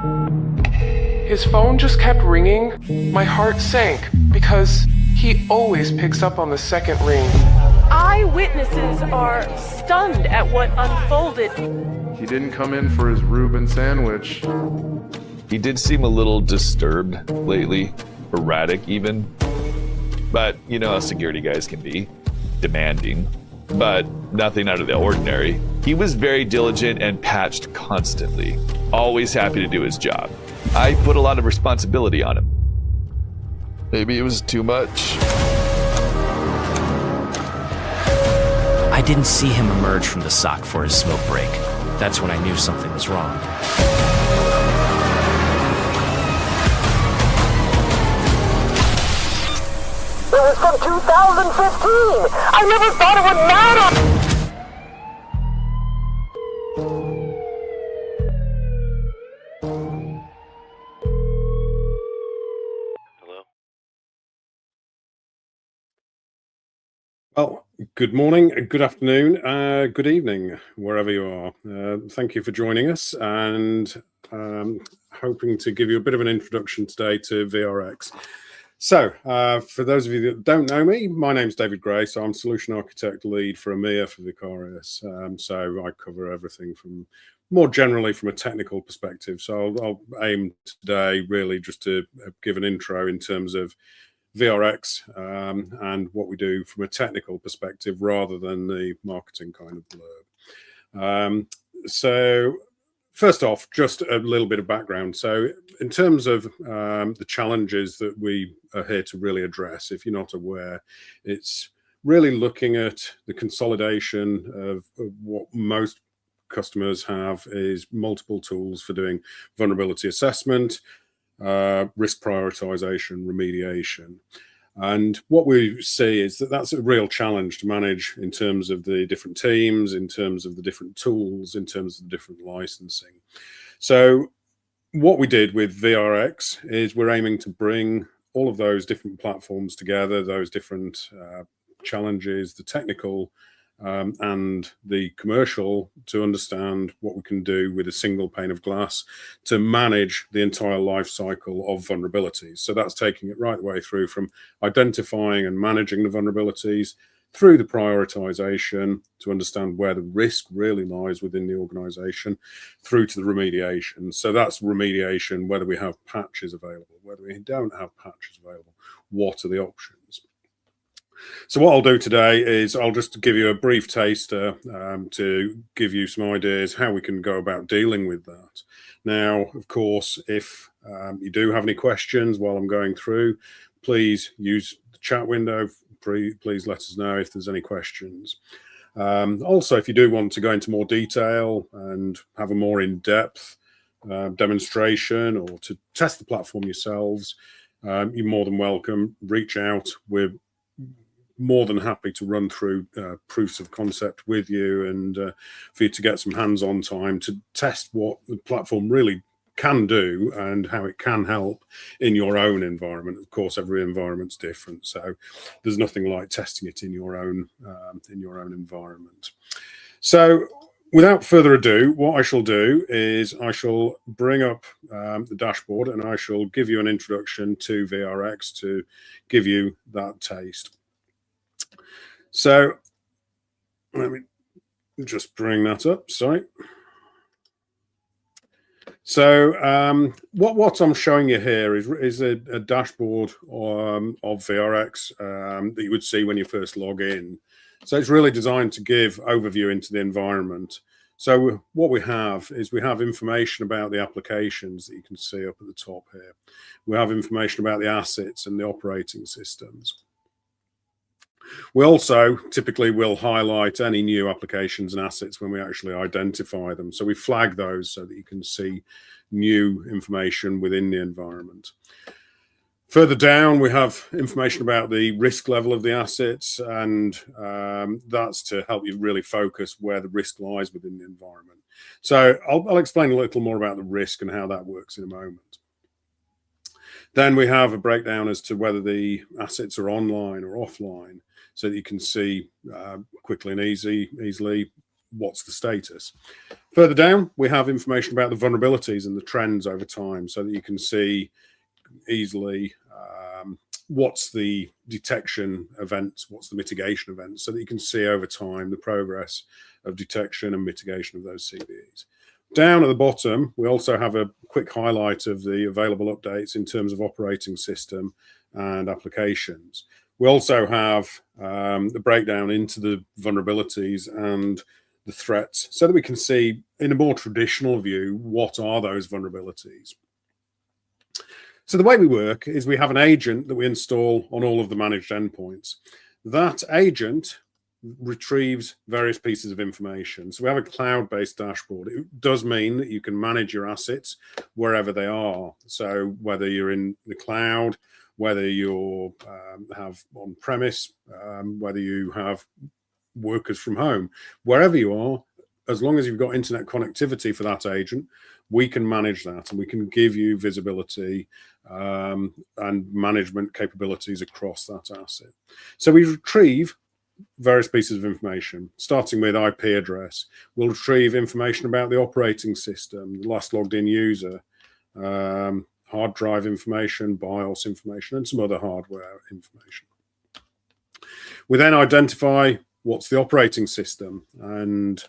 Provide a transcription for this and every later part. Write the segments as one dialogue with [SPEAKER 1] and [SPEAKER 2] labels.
[SPEAKER 1] His phone just kept ringing. My heart sank because he always picks up on the second ring.
[SPEAKER 2] Eyewitnesses are stunned at what unfolded.
[SPEAKER 3] He didn't come in for his Reuben sandwich.
[SPEAKER 4] He did seem a little disturbed lately, erratic even. But you know how security guys can be, demanding, but nothing out of the ordinary. He was very diligent and patched constantly, always happy to do his job. I put a lot of responsibility on him. Maybe it was too much.
[SPEAKER 5] I didn't see him emerge from the sock for his smoke break. That's when I knew something was wrong.
[SPEAKER 2] It was from 2015. I never thought it would matter.
[SPEAKER 6] Well, good morning, good afternoon, good evening, wherever you are. Thank you for joining us, and hoping to give you a bit of an introduction today to vRx. So, for those of you that don't know me, my name's David Gray, so I'm Solution Architect Lead for EMEA for Vicarious. So I cover everything from, more generally from a technical perspective. So I'll aim today really just to give an intro in terms of vRx and what we do from a technical perspective rather than the marketing kind of blurb. So first off, just a little bit of background. So in terms of the challenges that we are here to really address, if you're not aware, it's really looking at the consolidation of what most customers have is multiple tools for doing vulnerability assessment, risk prioritization, remediation. And what we see is that that's a real challenge to manage in terms of the different teams, in terms of the different tools, in terms of the different licensing. So what we did with vRx is we're aiming to bring all of those different platforms together, those different challenges, the technical and the commercial, to understand what we can do with a single pane of glass to manage the entire life cycle of vulnerabilities. So that's taking it right the way through from identifying and managing the vulnerabilities through the prioritization to understand where the risk really lies within the organization, through to the remediation. So that's remediation, whether we have patches available, whether we don't have patches available, what are the options. So what I'll do today is I'll just give you a brief taster to give you some ideas how we can go about dealing with that. Now, of course, if you do have any questions while I'm going through, please use the chat window. Please let us know if there's any questions. Also, if you do want to go into more detail and have a more in-depth demonstration or to test the platform yourselves, you're more than welcome. Reach out. We're more than happy to run through proofs of concept with you and for you to get some hands-on time to test what the platform really can do and how it can help in your own environment. Of course, every environment's different, so there's nothing like testing it in your own environment. So without further ado, what I shall do is I shall bring up the dashboard and I shall give you an introduction to vRx to give you that taste. So let me just bring that up, sorry. So what I'm showing you here is a dashboard of vRx that you would see when you first log in. So it's really designed to give overview into the environment. So what we have is we have information about the applications that you can see up at the top here. We have information about the assets and the operating systems. We also typically will highlight any new applications and assets when we actually identify them. So we flag those so that you can see new information within the environment. Further down, we have information about the risk level of the assets, and that's to help you really focus where the risk lies within the environment. So I'll explain a little more about the risk and how that works in a moment. Then we have a breakdown as to whether the assets are online or offline, so that you can see quickly and easily what's the status. Further down, we have information about the vulnerabilities and the trends over time, so that you can see easily what's the detection events, what's the mitigation events, so that you can see over time the progress of detection and mitigation of those CVEs. Down at the bottom, we also have a quick highlight of the available updates in terms of operating system and applications. We also have the breakdown into the vulnerabilities and the threats, so that we can see in a more traditional view, what are those vulnerabilities. So the way we work is we have an agent that we install on all of the managed endpoints. That agent retrieves various pieces of information. So we have a cloud-based dashboard. It does mean that you can manage your assets wherever they are. So whether you're in the cloud, whether you have on-premise, whether you have workers from home, wherever you are, as long as you've got internet connectivity for that agent, we can manage that, and we can give you visibility and management capabilities across that asset. So we retrieve various pieces of information, starting with IP address. We'll retrieve information about the operating system, the last logged in user, hard drive information, BIOS information, and some other hardware information. We then identify what's the operating system and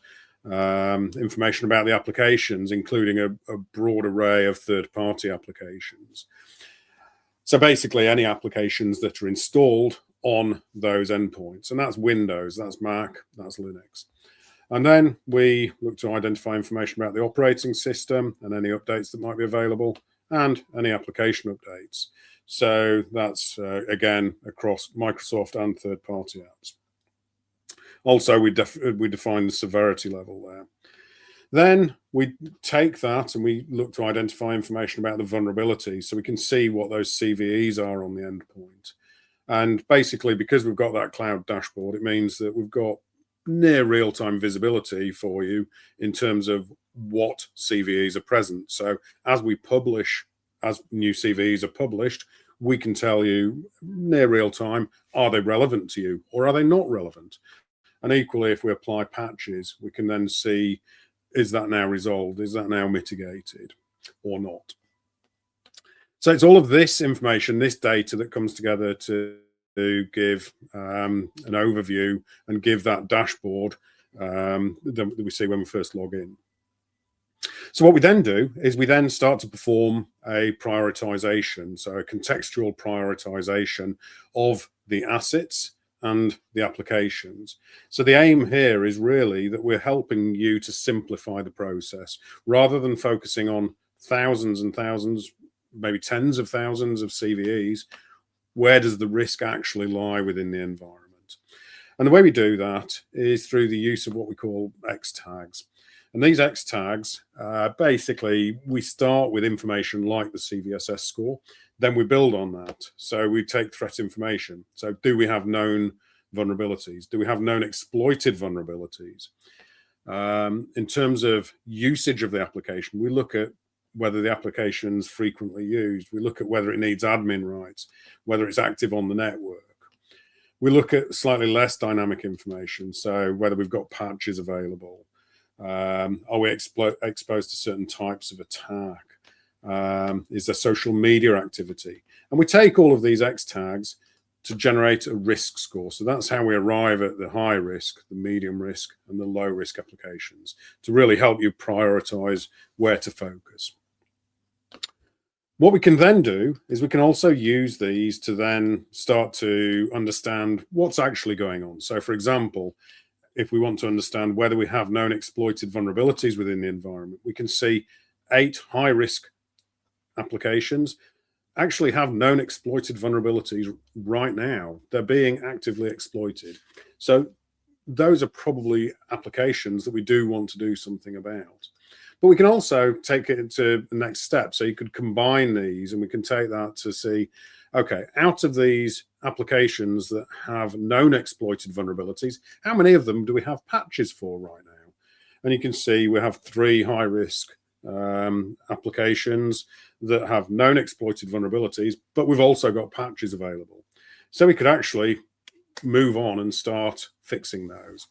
[SPEAKER 6] information about the applications, including a broad array of third-party applications. So basically any applications that are installed on those endpoints, and that's Windows, that's Mac, that's Linux. And then we look to identify information about the operating system and any updates that might be available, and any application updates. So that's again across Microsoft and third-party apps. Also, we define the severity level there. Then we take that and we look to identify information about the vulnerabilities, so we can see what those CVEs are on the endpoint. And basically, because we've got that cloud dashboard, it means that we've got near real-time visibility for you in terms of what CVEs are present. So as we publish, as new CVEs are published, we can tell you near real-time, are they relevant to you or are they not relevant? And equally, if we apply patches, we can then see, is that now resolved? Is that now mitigated or not? So it's all of this information, this data that comes together to give an overview and give that dashboard that we see when we first log in. So what we then do is we then start to perform a prioritization, so a contextual prioritization of the assets and the applications. So the aim here is really that we're helping you to simplify the process rather than focusing on thousands and thousands, maybe tens of thousands of CVEs. Where does the risk actually lie within the environment? And the way we do that is through the use of what we call X tags. And these X tags, basically, we start with information like the CVSS score, then we build on that. So we take threat information. So do we have known vulnerabilities? Do we have known exploited vulnerabilities? In terms of usage of the application, we look at whether the application's frequently used. We look at whether it needs admin rights, whether it's active on the network. We look at slightly less dynamic information, so whether we've got patches available. Are we exposed to certain types of attack? Is there social media activity? And we take all of these X tags to generate a risk score. So that's how we arrive at the high risk, the medium risk, and the low risk applications to really help you prioritize where to focus. What we can then do is we can also use these to then start to understand what's actually going on. So for example, if we want to understand whether we have known exploited vulnerabilities within the environment, we can see 8 high-risk applications actually have known exploited vulnerabilities right now. They're being actively exploited. So those are probably applications that we do want to do something about. But we can also take it to the next step. So you could combine these and we can take that to see, okay, out of these applications that have known exploited vulnerabilities, how many of them do we have patches for right now? And you can see we have 3 high-risk applications that have known exploited vulnerabilities, but we've also got patches available. So we could actually move on and start fixing those.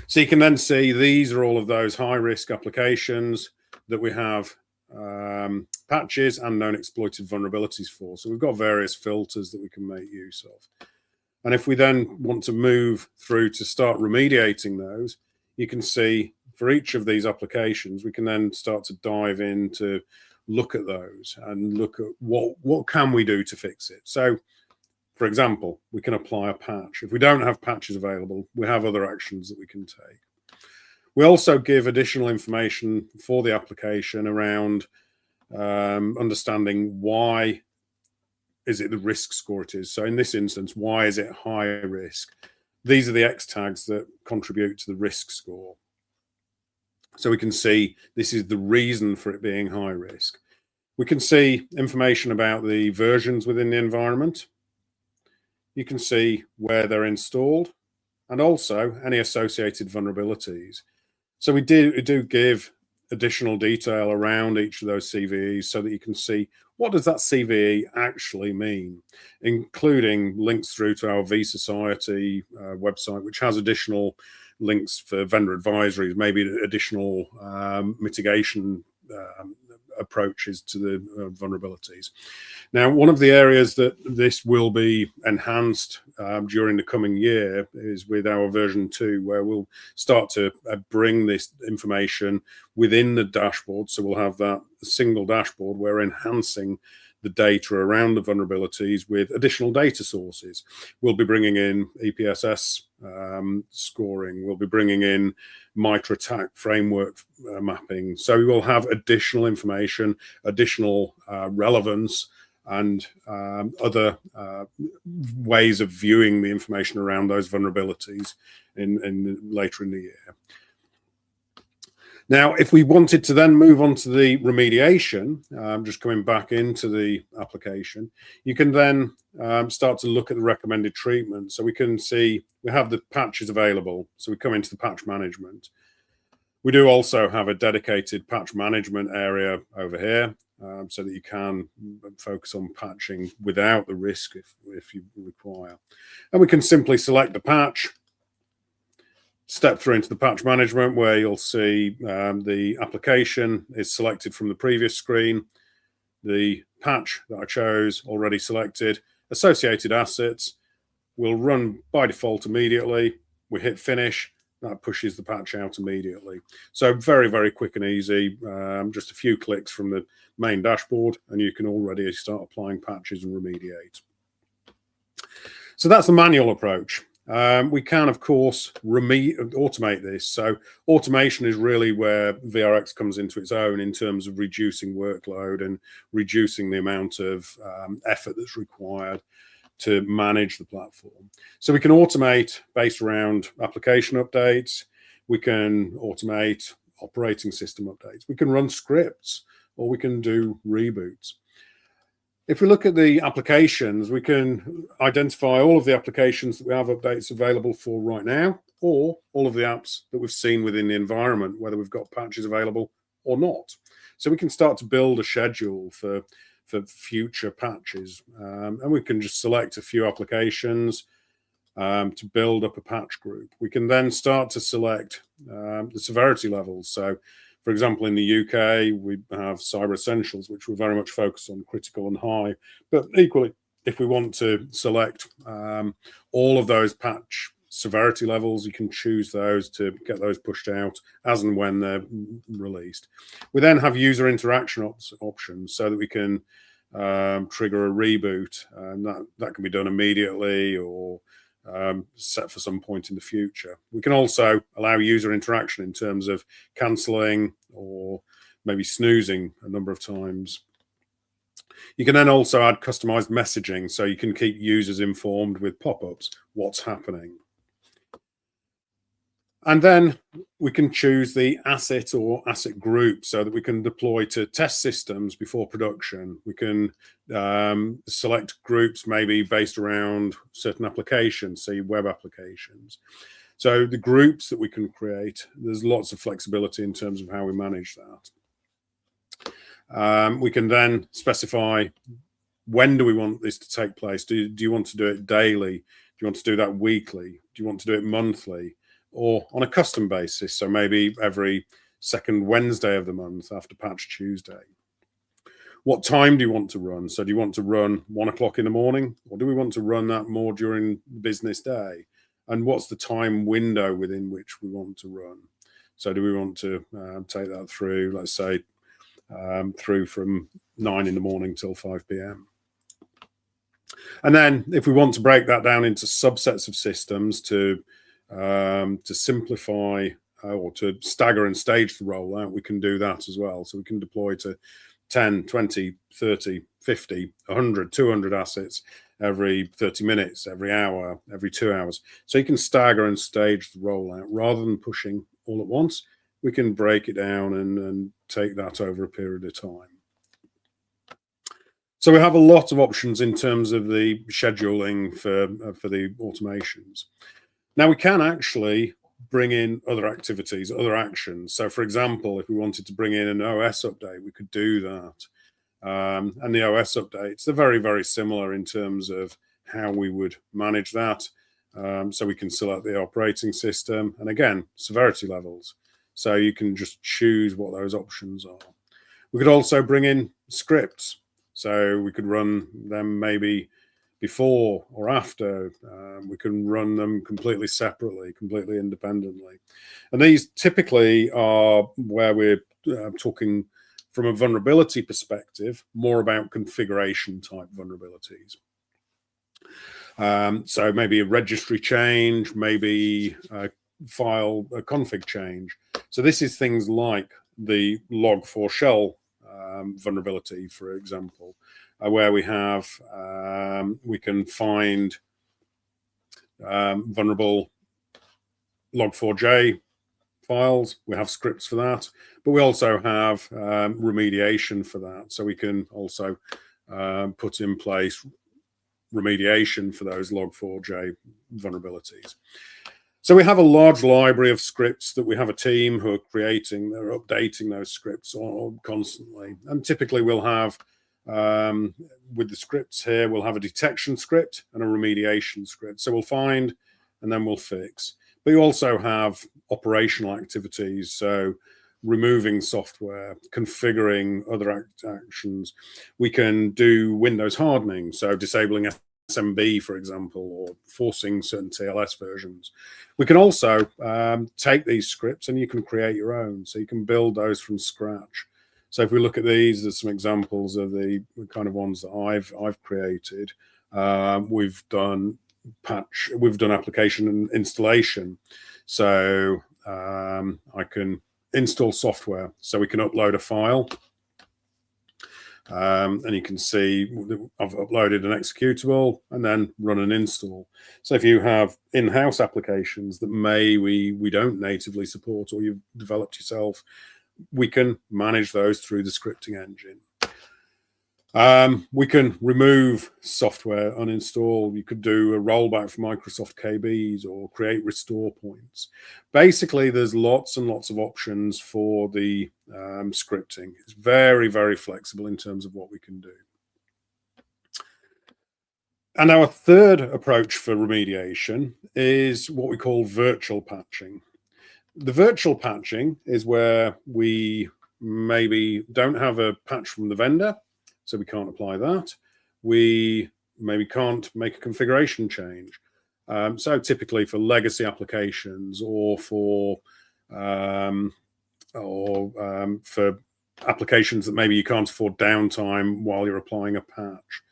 [SPEAKER 6] So you can then see these are all of those high-risk applications that we have patches and known exploited vulnerabilities for. So we've got various filters that we can make use of. And if we then want to move through to start remediating those, you can see for each of these applications, we can then start to dive in to look at those and look at what can we do to fix it. So, for example, we can apply a patch. If we don't have patches available, we have other actions that we can take. We also give additional information for the application around understanding why is it the risk score it is. So in this instance, why is it high risk? These are the X tags that contribute to the risk score. So we can see this is the reason for it being high risk. We can see information about the versions within the environment. You can see where they're installed and also any associated vulnerabilities. So we do give additional detail around each of those CVEs so that you can see what does that CVE actually mean, including links through to our vSociety website, which has additional links for vendor advisories, maybe additional mitigation approaches to the vulnerabilities. Now, one of the areas that this will be enhanced during the coming year is with our version 2, where we'll start to bring this information within the dashboard. So we'll have that single dashboard where we're enhancing the data around the vulnerabilities with additional data sources. We'll be bringing in EPSS scoring. We'll be bringing in MITRE ATT&CK framework mapping. So we will have additional information, additional relevance, and other ways of viewing the information around those vulnerabilities later in the year. Now, if we wanted to then move on to the remediation, just coming back into the application, you can then start to look at the recommended treatment. So we can see we have the patches available. So we come into the patch management. We do also have a dedicated patch management area over here so that you can focus on patching without the risk if you require. And we can simply select the patch, step through into the patch management where you'll see the application is selected from the previous screen, the patch that I chose already selected, associated assets will run by default immediately. We hit finish, that pushes the patch out immediately. So very, very quick and easy, just a few clicks from the main dashboard and you can already start applying patches and remediate. So that's the manual approach. We can, of course, automate this. So automation is really where vRx comes into its own in terms of reducing workload and reducing the amount of effort that's required to manage the platform. So we can automate based around application updates. We can automate operating system updates. We can run scripts or we can do reboots. If we look at the applications, we can identify all of the applications that we have updates available for right now, or all of the apps that we've seen within the environment, whether we've got patches available or not. So we can start to build a schedule for future patches. And we can just select a few applications to build up a patch group. We can then start to select the severity levels. So for example, in the UK, we have Cyber Essentials, which we're very much focused on critical and high. But equally, if we want to select all of those patch severity levels, you can choose those to get those pushed out as and when they're released. We then have user interaction options so that we can trigger a reboot, and that can be done immediately or set for some point in the future. We can also allow user interaction in terms of cancelling or maybe snoozing a number of times. You can then also add customized messaging so you can keep users informed with pop-ups, what's happening. And then we can choose the asset or asset group so that we can deploy to test systems before production. We can select groups maybe based around certain applications, say web applications. So the groups that we can create, there's lots of flexibility in terms of how we manage that. We can then specify when do we want this to take place. Do you want to do it daily? Do you want to do that weekly? Do you want to do it monthly? or on a custom basis. So maybe every second Wednesday of the month after Patch Tuesday. What time do you want to run? So do you want to run 1 o'clock in the morning, or do we want to run that more during the business day? And what's the time window within which we want to run? So do we want to take that through, let's say, through from 9 in the morning till 5 p.m. And then if we want to break that down into subsets of systems to simplify or to stagger and stage the rollout, we can do that as well. So we can deploy to 10, 20, 30, 50, 100, 200 assets every 30 minutes, every hour, every 2 hours. So you can stagger and stage the rollout rather than pushing all at once. We can break it down and take that over a period of time. So we have a lot of options in terms of the scheduling for the automations. Now we can actually bring in other activities, other actions. So for example, if we wanted to bring in an OS update, we could do that. And the OS updates, they're very, very similar in terms of how we would manage that. So we can select the operating system and again, severity levels. So you can just choose what those options are. We could also bring in scripts. So we could run them maybe before or after. We can run them completely separately, completely independently. And these typically are where we're talking from a vulnerability perspective, more about configuration type vulnerabilities. So maybe a registry change, maybe a config change. So this is things like the log4shell vulnerability, for example, where we have we can find vulnerable log4j files. We have scripts for that, but we also have remediation for that. So we can also put in place remediation for those log4j vulnerabilities. So we have a large library of scripts that we have a team who are creating, they're updating those scripts constantly. And typically we'll have, with the scripts here, we'll have a detection script and a remediation script. So we'll find and then we'll fix. But you also have operational activities. So removing software, configuring other actions. We can do Windows hardening. So disabling SMB, for example, or forcing certain TLS versions. We can also take these scripts and you can create your own. So you can build those from scratch. So if we look at these, there's some examples of the kind of ones that I've created. We've done application and installation. So I can install software. So we can upload a file. And you can see I've uploaded an executable and then run an install. So if you have in-house applications that we don't natively support or you've developed yourself, we can manage those through the scripting engine. We can remove software, uninstall. You could do a rollback for Microsoft KBs or create restore points. Basically, there's lots and lots of options for the scripting. It's very, very flexible in terms of what we can do. And our third approach for remediation is what we call virtual patching. The virtual patching is where we maybe don't have a patch from the vendor, so we can't apply that. We maybe can't make a configuration change. So typically for legacy applications or for applications that maybe you can't afford downtime while you're applying a patch.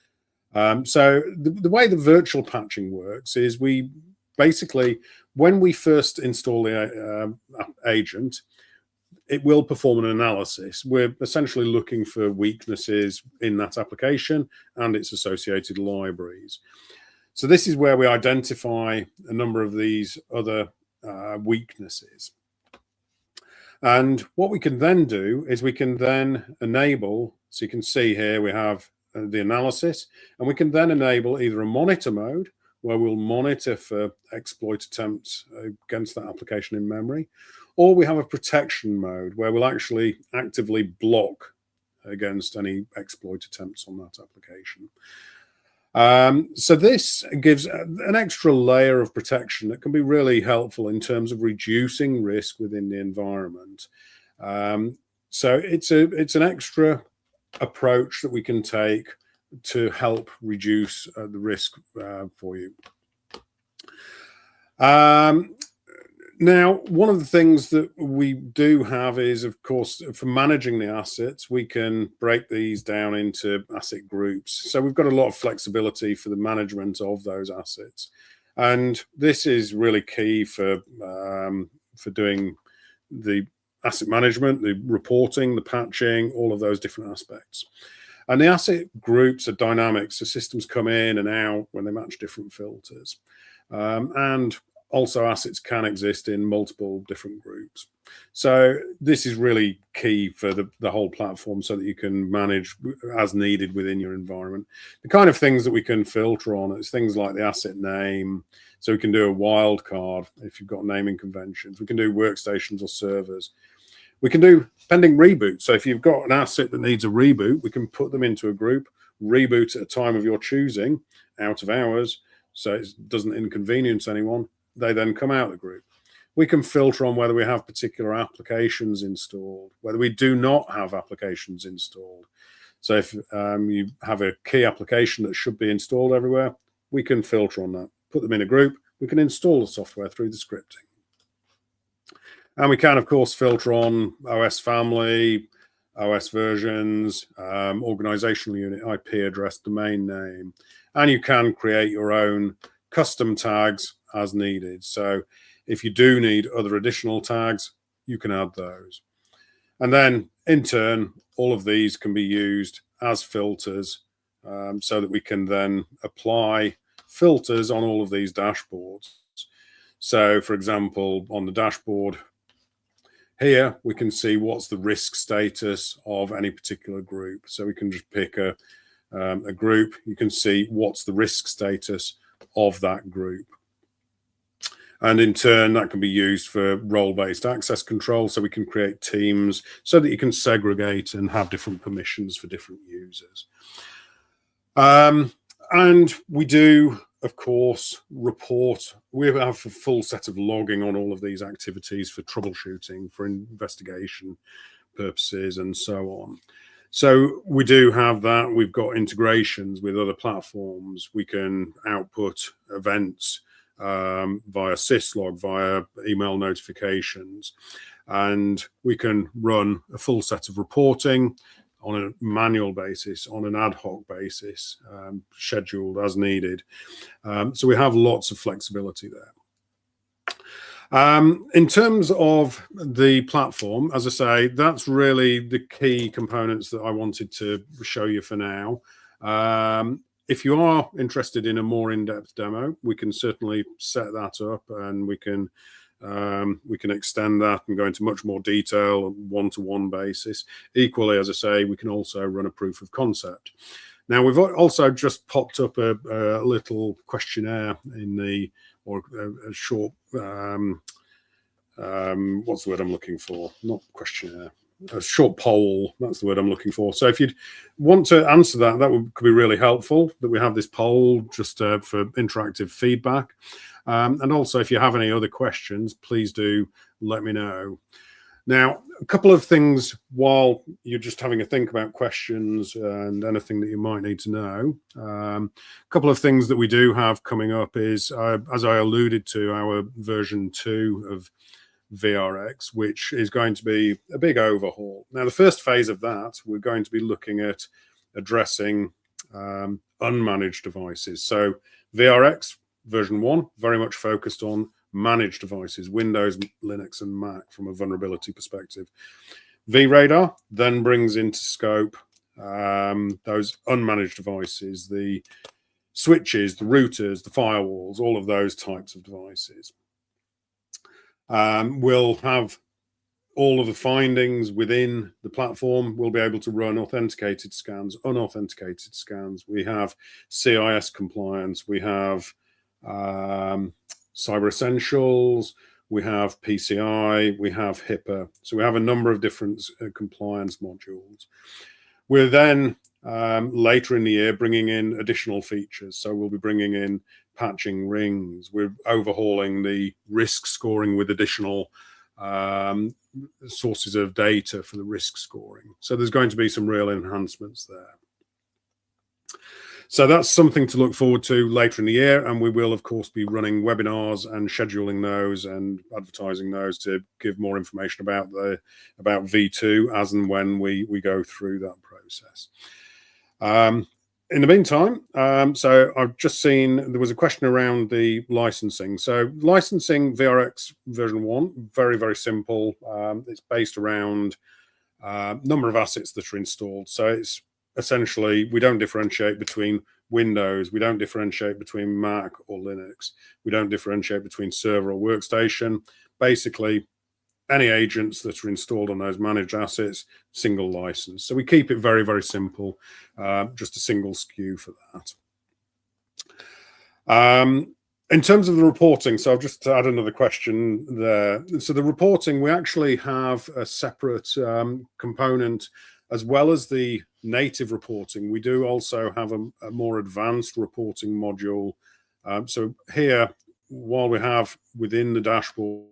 [SPEAKER 6] So the way the virtual patching works is we basically, when we first install the agent, it will perform an analysis. We're essentially looking for weaknesses in that application and its associated libraries. So this is where we identify a number of these other weaknesses. And what we can then do is we can then enable, so you can see here we have the analysis, and we can then enable either a monitor mode where we'll monitor for exploit attempts against that application in memory, or we have a protection mode where we'll actually actively block against any exploit attempts on that application. So this gives an extra layer of protection that can be really helpful in terms of reducing risk within the environment. So it's an extra approach that we can take to help reduce the risk for you. Now, one of the things that we do have is, of course, for managing the assets, we can break these down into asset groups. So we've got a lot of flexibility for the management of those assets. And this is really key for doing the asset management, the reporting, the patching, all of those different aspects. And the asset groups are dynamic, so systems come in and out when they match different filters. And also assets can exist in multiple different groups. So this is really key for the whole platform so that you can manage as needed within your environment. The kind of things that we can filter on is things like the asset name. So we can do a wildcard if you've got naming conventions. We can do workstations or servers. We can do pending reboot. So if you've got an asset that needs a reboot, we can put them into a group, reboot at a time of your choosing, out of hours, so it doesn't inconvenience anyone. They then come out of the group. We can filter on whether we have particular applications installed, whether we do not have applications installed. So if you have a key application that should be installed everywhere, we can filter on that, put them in a group. We can install the software through the scripting. And we can, of course, filter on OS family, OS versions, organizational unit, IP address, domain name, and you can create your own custom tags as needed. So if you do need other additional tags, you can add those. And then in turn, all of these can be used as filters so that we can then apply filters on all of these dashboards. So for example, on the dashboard here, we can see what's the risk status of any particular group. So we can just pick a group. You can see what's the risk status of that group. And in turn, that can be used for role-based access control. So we can create teams so that you can segregate and have different permissions for different users. And we do, of course, report. We have a full set of logging on all of these activities for troubleshooting, for investigation purposes, and so on. So we do have that. We've got integrations with other platforms. We can output events via syslog, via email notifications, and we can run a full set of reporting on a manual basis, on an ad hoc basis, scheduled as needed. So we have lots of flexibility there. In terms of the platform, as I say, that's really the key components that I wanted to show you for now. If you are interested in a more in-depth demo, we can certainly set that up, and we can extend that and go into much more detail on one-to-one basis. Equally, as I say, we can also run a proof of concept. Now, we've also just popped up a little questionnaire in the, or a short, what's the word I'm looking for? Not questionnaire. A short poll, that's the word I'm looking for. So if you'd want to answer that, could be really helpful, that we have this poll just for interactive feedback. And also, if you have any other questions, please do let me know. Now, a couple of things while you're just having a think about questions and anything that you might need to know. A couple of things that we do have coming up is, as I alluded to, our version 2 of vRx, which is going to be a big overhaul. Now, the first phase of that, we're going to be looking at addressing unmanaged devices. So vRx version 1, very much focused on managed devices, Windows, Linux, and Mac from a vulnerability perspective. vRadar then brings into scope those unmanaged devices, the switches, the routers, the firewalls, all of those types of devices. We'll have all of the findings within the platform. We'll be able to run authenticated scans, unauthenticated scans. We have CIS compliance. We have Cyber Essentials. We have PCI. We have HIPAA. So we have a number of different compliance modules. We're then later in the year, bringing in additional features. So we'll be bringing in patching rings. We're overhauling the risk scoring with additional sources of data for the risk scoring. So there's going to be some real enhancements there. So that's something to look forward to later in the year, and we will, of course, be running webinars and scheduling those and advertising those to give more information about V2 as and when we go through that process. In the meantime, so I've just seen there was a question around the licensing. So licensing vRx version 1, very, very simple. It's based around number of assets that are installed. So it's essentially, we don't differentiate between Windows, we don't differentiate between Mac or Linux, we don't differentiate between server or workstation. Basically, any agents that are installed on those managed assets, single license. So we keep it very, very simple, just a single SKU for that. In terms of the reporting, so I've just to add another question there. So the reporting, we actually have a separate component as well as the native reporting. We do also have a more advanced reporting module. So here, while we have within the dashboard,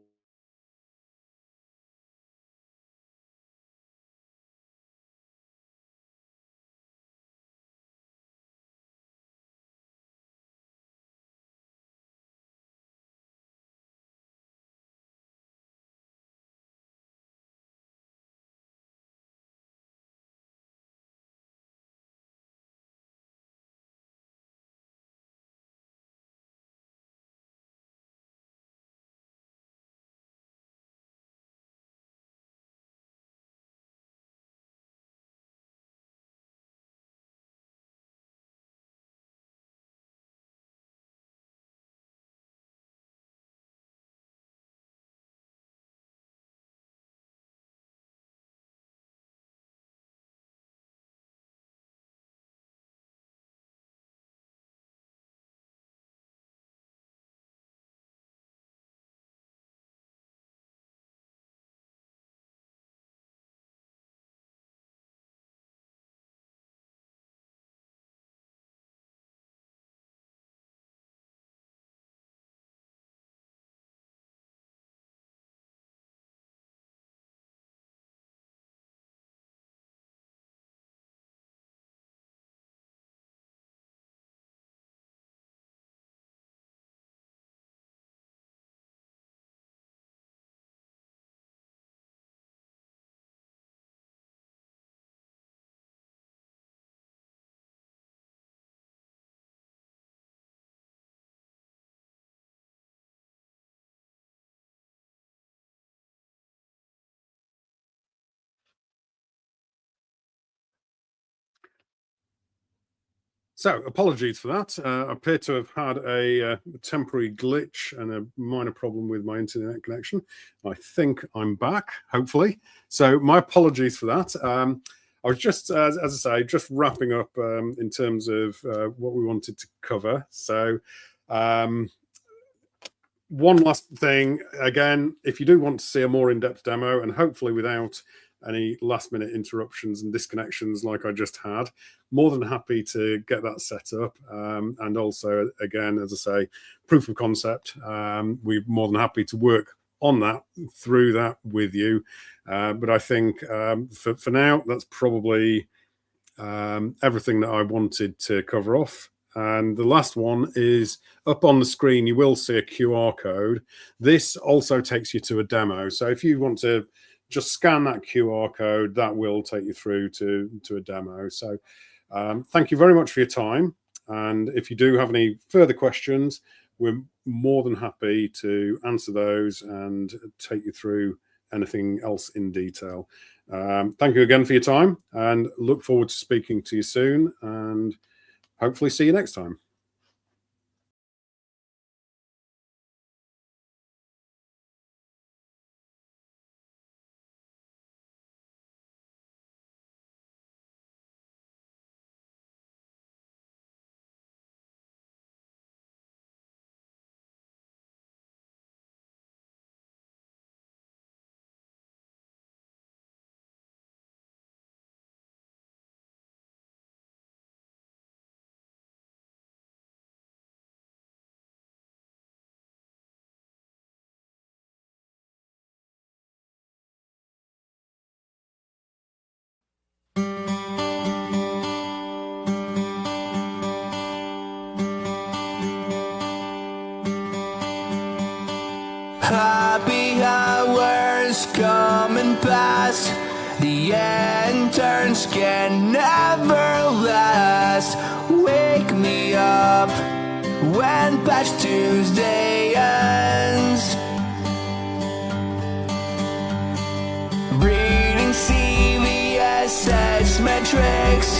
[SPEAKER 6] so apologies for that. I appear to have had a temporary glitch and a minor problem with my internet connection. I think I'm back, hopefully. So my apologies for that. I was just, as I say, just wrapping up in terms of what we wanted to cover. So one last thing, again, if you do want to see a more in-depth demo, and hopefully without any last-minute interruptions and disconnections like I just had, more than happy to get that set up. And also, again, as I say, proof of concept. We're more than happy to work on that, through that with you. But I think for now, that's probably everything that I wanted to cover off. And the last one is up on the screen. You will see a QR code. This also takes you to a demo. So if you want to just scan that QR code, that will take you through to a demo. So thank you very much for your time. And if you do have any further questions, we're more than happy to answer those and take you through anything else in detail. Thank you again for your time, and look forward to speaking to you soon, and hopefully see you next time.
[SPEAKER 7] Happy hours coming past. The interns can never last. Wake me up when Patch Tuesday ends. Reading CVS metrics.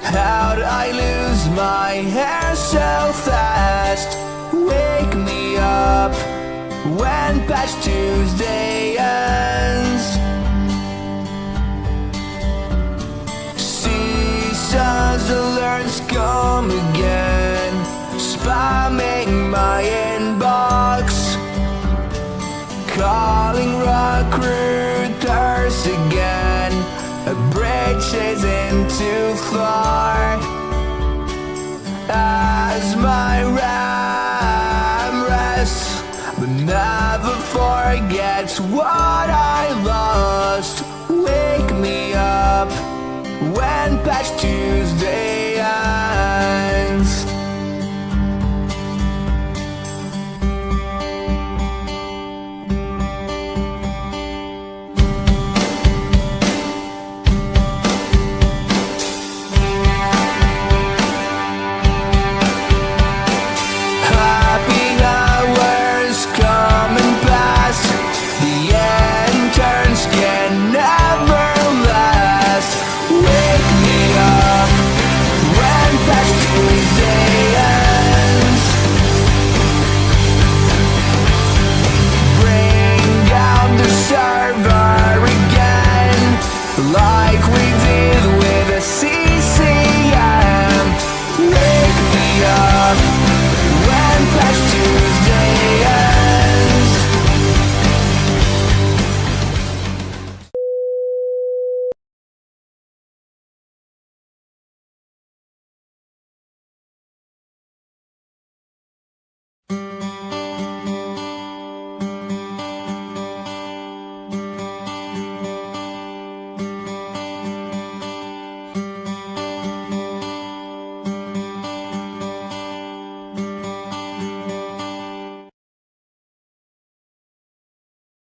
[SPEAKER 7] How'd I lose my hair so fast? Wake me up when Patch Tuesday ends. Seasons alerts come again, spamming my inbox, calling recruiters again. A bridge isn't too far, as my RAM rests, but never forgets what I lost. Wake me up when Patch 2